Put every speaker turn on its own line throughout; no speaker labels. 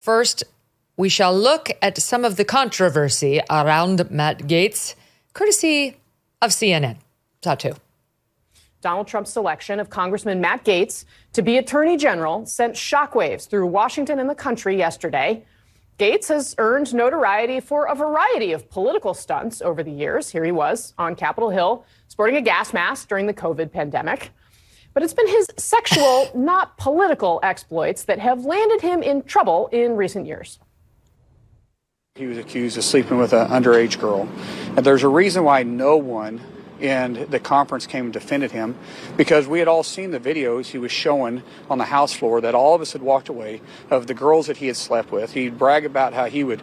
First, we shall look at some of the controversy around Matt Gaetz, courtesy of CNN. Top two.
Donald Trump's selection of Congressman Matt Gaetz to be Attorney General sent shockwaves through Washington and the country yesterday. Gaetz has earned notoriety for a variety of political stunts over the years. Here he was on Capitol Hill sporting a gas mask during the COVID pandemic. But it's been his sexual, not political exploits that have landed him in trouble in recent years.
He was accused of sleeping with an underage girl. And there's a reason why no one in the conference came and defended him, because we had all seen the videos he was showing on the House floor that all of us had walked away of the girls that he had slept with. He'd brag about how he would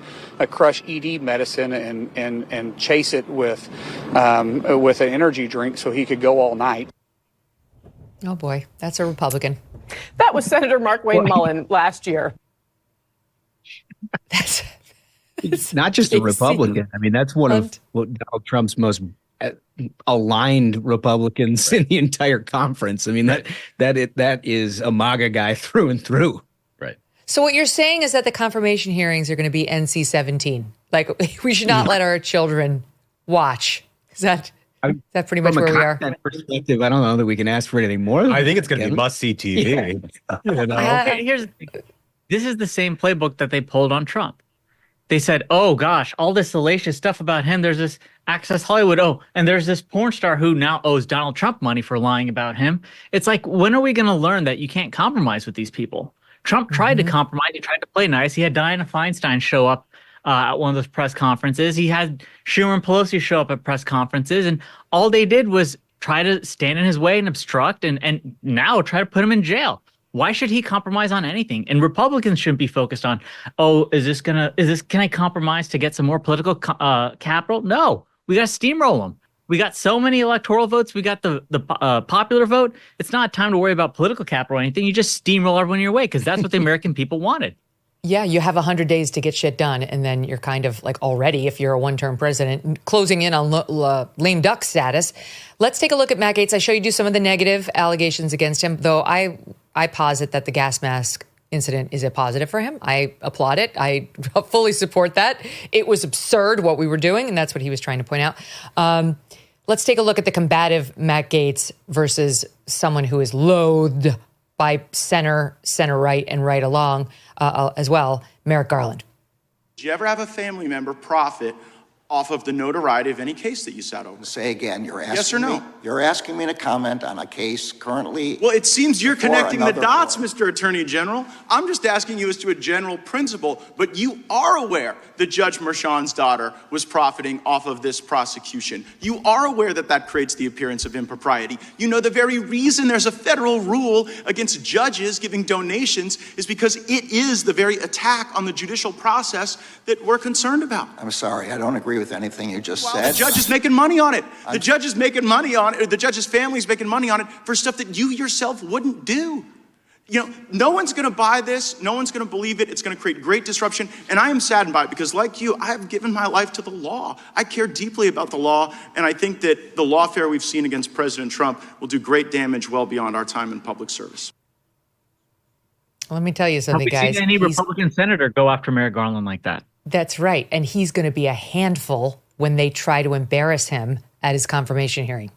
crush ED medicine and chase it with an energy drink so he could go all night.
Oh, boy, that's a Republican.
That was Senator Mark Wayne Mullen last year.
It's not just a Republican. I mean, that's one of Donald Trump's most aligned Republicans in the entire conference. I mean, that is a MAGA guy through and through. Right.
So what you're saying is that the confirmation hearings are going to be NC-17. Like, we should not let our children watch. Is that pretty much where we are?
From a content perspective, I don't know that we can ask for anything more.
I think it's going to be must-see TV.
Yeah. This is the same playbook that they pulled on Trump. They said, oh, gosh, all this salacious stuff about him. There's this Access Hollywood. Oh, and there's this porn star who now owes Donald Trump money for lying about him. It's like, when are we going to learn that you can't compromise with these people? Trump tried to compromise. He tried to play nice. He had Dianna Feinstein show up at one of those press conferences. He had Schumer and Pelosi show up at press conferences. And all they did was try to stand in his way and obstruct and now try to put him in jail. Why should he compromise on anything? And Republicans shouldn't be focused on, can I compromise to get some more political capital? No, we got to steamroll them. We got so many electoral votes. We got the popular vote. It's not time to worry about political capital or anything. You just steamroll everyone your way because that's what the American people wanted.
Yeah, you have 100 days to get shit done, and then you're kind of like already, if you're a one-term president, closing in on lame duck status. Let's take a look at Matt Gaetz. I show you some of the negative allegations against him, though I posit that the gas mask incident is a positive for him. I applaud it. I fully support that. It was absurd what we were doing, and that's what he was trying to point out. Let's take a look at the combative Matt Gaetz versus someone who is loathed by center right, and right along as well, Merrick Garland.
Did you ever have a family member profit off of the notoriety of any case that you sat over?
Say again, you're asking
yes or no?
You're asking me to comment on a case currently.
Well, it seems you're connecting the dots, Mr. Attorney General. I'm just asking you as to a general principle, but you are aware that Judge Merchan's daughter was profiting off of this prosecution. You are aware that that creates the appearance of impropriety. You know the very reason there's a federal rule against judges giving donations is because it is the very attack on the judicial process that we're concerned about.
I'm sorry, I don't agree with anything you just said.
The judge is making money on it. The judge is making money on it, or the judge's family is making money on it for stuff that you yourself wouldn't do. You know, no one's going to buy this. No one's going to believe it. It's going to create great disruption. And I am saddened by it because, like you, I have given my life to the law. I care deeply about the law. And I think that the lawfare we've seen against President Trump will do great damage well beyond our time in public service.
Let me tell you something, guys.
Have we seen any Republican senator go after Merrick Garland like that?
That's right. And he's going to be a handful when they try to embarrass him at his confirmation hearing.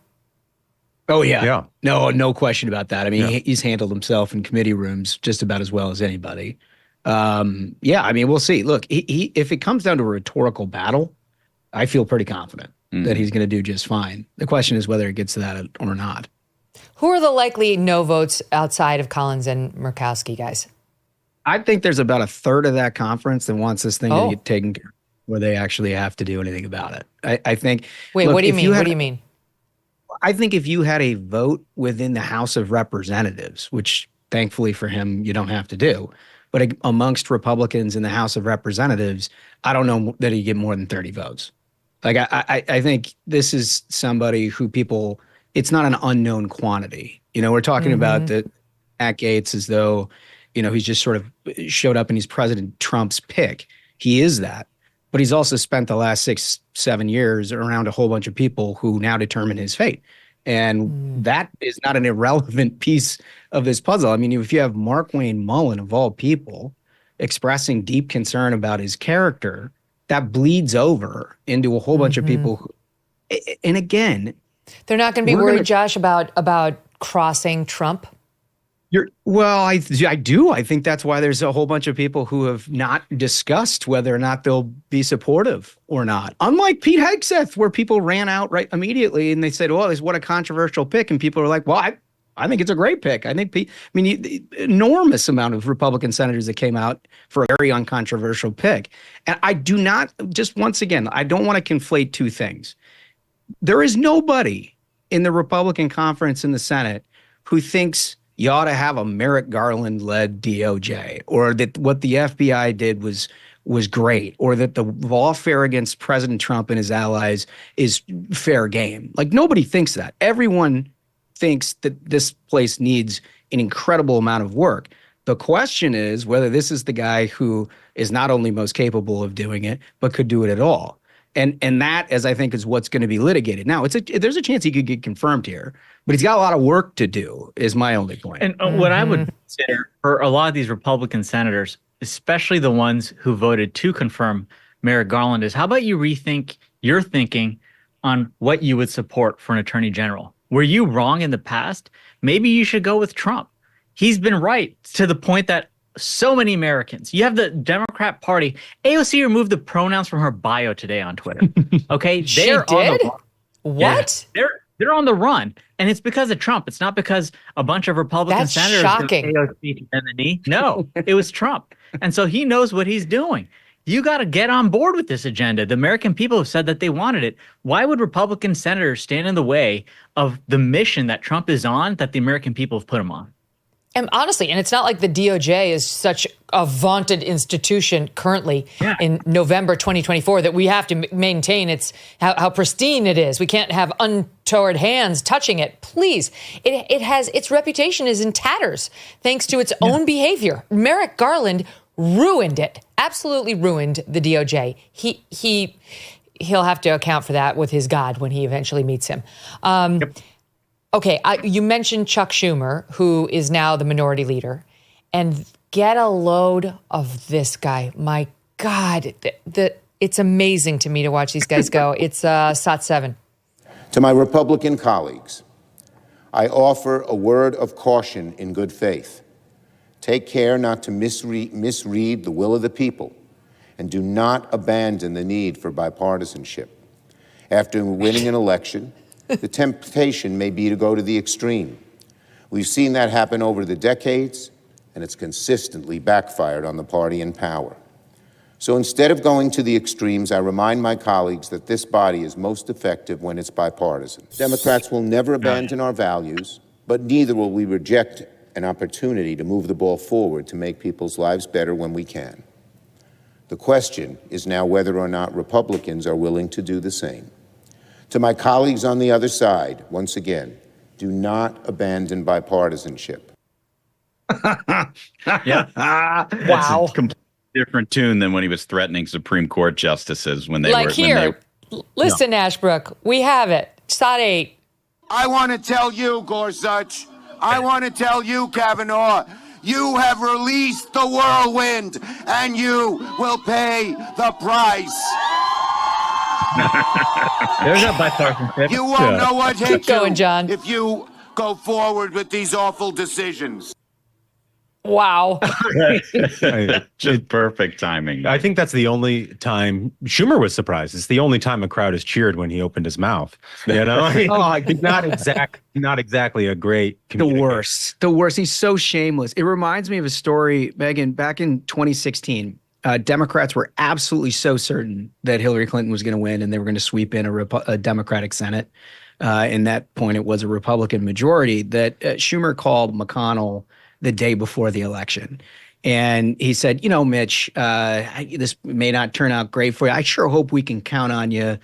Oh, yeah. No question about that. I mean, he's handled himself in committee rooms just about as well as anybody. I mean, we'll see. Look, if it comes down to a rhetorical battle, I feel pretty confident that he's going to do just fine. The question is whether it gets to that or not.
Who are the likely no votes outside of Collins and Murkowski, guys?
I think there's about a third of that conference that wants this thing to get taken care of where they actually have to do anything about it. I think.
Wait, look, what do you mean? What do you mean?
I think if you had a vote within the House of Representatives, which thankfully for him, you don't have to do, but amongst Republicans in the House of Representatives, I don't know that he'd get more than 30 votes. Like, I think this is somebody who it's not an unknown quantity. You know, we're talking about the Matt Gaetz as though, you know, he's just sort of showed up and he's President Trump's pick. He is that. But he's also spent the last 6-7 years around a whole bunch of people who now determine his fate. And that is not an irrelevant piece of this puzzle. I mean, if you have Mark Wayne Mullen, of all people, expressing deep concern about his character, that bleeds over into a whole bunch of people. And again,
they're not going to be worried, Josh, about crossing Trump.
I do. I think that's why there's a whole bunch of people who have not discussed whether or not they'll be supportive or not. Unlike Pete Hegseth, where people ran out right immediately and they said, "Oh, what a controversial pick," and people are like, "Well, I think it's a great pick." I think the enormous amount of Republican senators that came out for a very uncontroversial pick. And I do not, just once again, I don't want to conflate two things. There is nobody in the Republican conference in the Senate who thinks you ought to have a Merrick Garland-led DOJ, or that what the FBI did was great, or that the lawfare against President Trump and his allies is fair game. Like, nobody thinks that. Everyone thinks that this place needs an incredible amount of work. The question is whether this is the guy who is not only most capable of doing it, but could do it at all. And that, as I think, is what's going to be litigated. Now, there's a chance he could get confirmed here, but he's got a lot of work to do, is my only point.
And what I would consider for a lot of these Republican senators, especially the ones who voted to confirm Merrick Garland, is how about you rethink your thinking on what you would support for an attorney general? Were you wrong in the past? Maybe you should go with Trump. He's been right to the point that so many Americans, you have the Democrat Party. AOC removed the pronouns from her bio today on Twitter. Okay,
She did?
on the run.
What?
Yeah, they're on the run, and it's because of Trump. It's not because a bunch of Republican
That's
senators
shocking.
AOC to bend the knee. No, it was Trump, and so he knows what he's doing. You got to get on board with this agenda. The American people have said that they wanted it. Why would Republican senators stand in the way of the mission that Trump is on, that the American people have put him on?
And honestly, and it's not like the DOJ is such a vaunted institution currently in November 2024 that we have to maintain how pristine it is. We can't have untoward hands touching it. Please, it has, its reputation is in tatters thanks to its own behavior. Merrick Garland ruined it, absolutely ruined the DOJ. He'll have to account for that with his God when he eventually meets him. Okay, you mentioned Chuck Schumer, who is now the minority leader, and get a load of this guy. My God, it's amazing to me to watch these guys go. It's SOT 7.
To my Republican colleagues, I offer a word of caution in good faith. Take care not to misread the will of the people, and do not abandon the need for bipartisanship. After winning an election, the temptation may be to go to the extreme. We've seen that happen over the decades, and it's consistently backfired on the party in power. So instead of going to the extremes, I remind my colleagues that this body is most effective when it's bipartisan. Democrats will never abandon our values, but neither will we reject an opportunity to move the ball forward to make people's lives better when we can. The question is now whether or not Republicans are willing to do the same. To my colleagues on the other side, once again, do not abandon bipartisanship.
Wow. That's a completely different tune than when he was threatening Supreme Court justices when they were...
Here, listen, Ashbrook, we have it. SOT 8.
I want to tell you, Gorsuch, I want to tell you, Kavanaugh, you have released the whirlwind, and you will pay the price.
There's a bipartisanship.
You won't know what hit
Keep going, John.
if you go forward with these awful decisions.
Wow.
Just perfect timing.
I think that's the only time Schumer was surprised. It's the only time a crowd has cheered when he opened his mouth. You know, not exactly a great.
The worst. He's so shameless. It reminds me of a story, Megyn, back in 2016. Democrats were absolutely so certain that Hillary Clinton was going to win and they were going to sweep in a Democratic Senate. In that point, it was a Republican majority that Schumer called McConnell the day before the election. And he said, you know, Mitch, this may not turn out great for you. I sure hope we can count on you,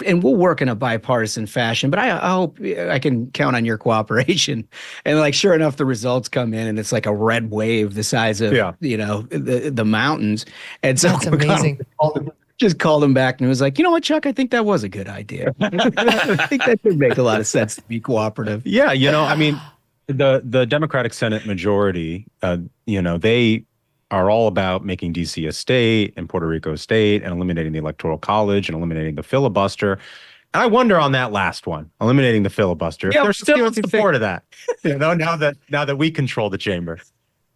and we'll work in a bipartisan fashion, but I hope I can count on your cooperation. And like, sure enough, the results come in and it's like a red wave the size of, you know, the mountains. And so
that's amazing.
Just called him back and was like, you know what, Chuck, I think that was a good idea. I think that would make a lot of sense to be cooperative.
Yeah, you know, I mean, the Democratic Senate majority, you know, they are all about making DC a state and Puerto Rico a state and eliminating the Electoral College and eliminating the filibuster. And I wonder on that last one, eliminating the filibuster, if there's still support of that. Now that we control the chamber.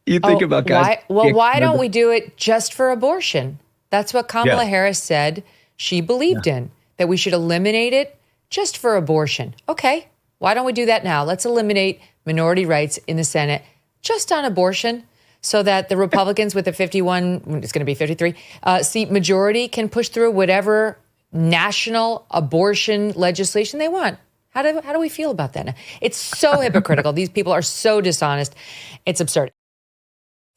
You think about guys.
Why don't we do it just for abortion? That's what Kamala Harris said she believed in, that we should eliminate it just for abortion. Okay, why don't we do that now? Let's eliminate minority rights in the Senate just on abortion so that the Republicans with the 51, it's going to be 53, seat majority can push through whatever national abortion legislation they want. How do we feel about that now? It's so hypocritical. These people are so dishonest. It's absurd.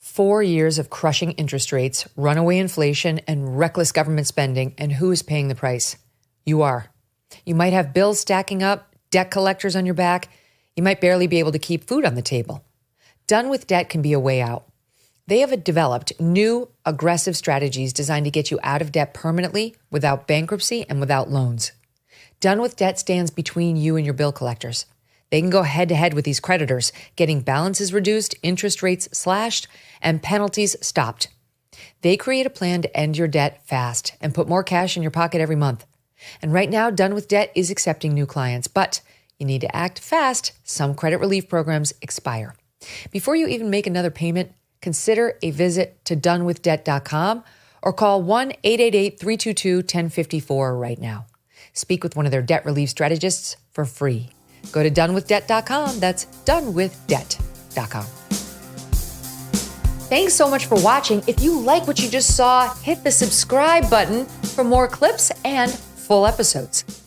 4 years of crushing interest rates, runaway inflation, and reckless government spending. And who is paying the price? You are. You might have bills stacking up, debt collectors on your back. You might barely be able to keep food on the table. Done with Debt can be a way out. They have developed new, aggressive strategies designed to get you out of debt permanently, without bankruptcy, and without loans. Done with Debt stands between you and your bill collectors. They can go head-to-head with these creditors, getting balances reduced, interest rates slashed, and penalties stopped. They create a plan to end your debt fast and put more cash in your pocket every month. And right now, Done with Debt is accepting new clients, but you need to act fast. Some credit relief programs expire. Before you even make another payment, consider a visit to donewithdebt.com or call 1-888-322-1054 right now. Speak with one of their debt relief strategists for free. Go to donewithdebt.com. That's donewithdebt.com. Thanks so much for watching. If you like what you just saw, hit the subscribe button for more clips and full episodes.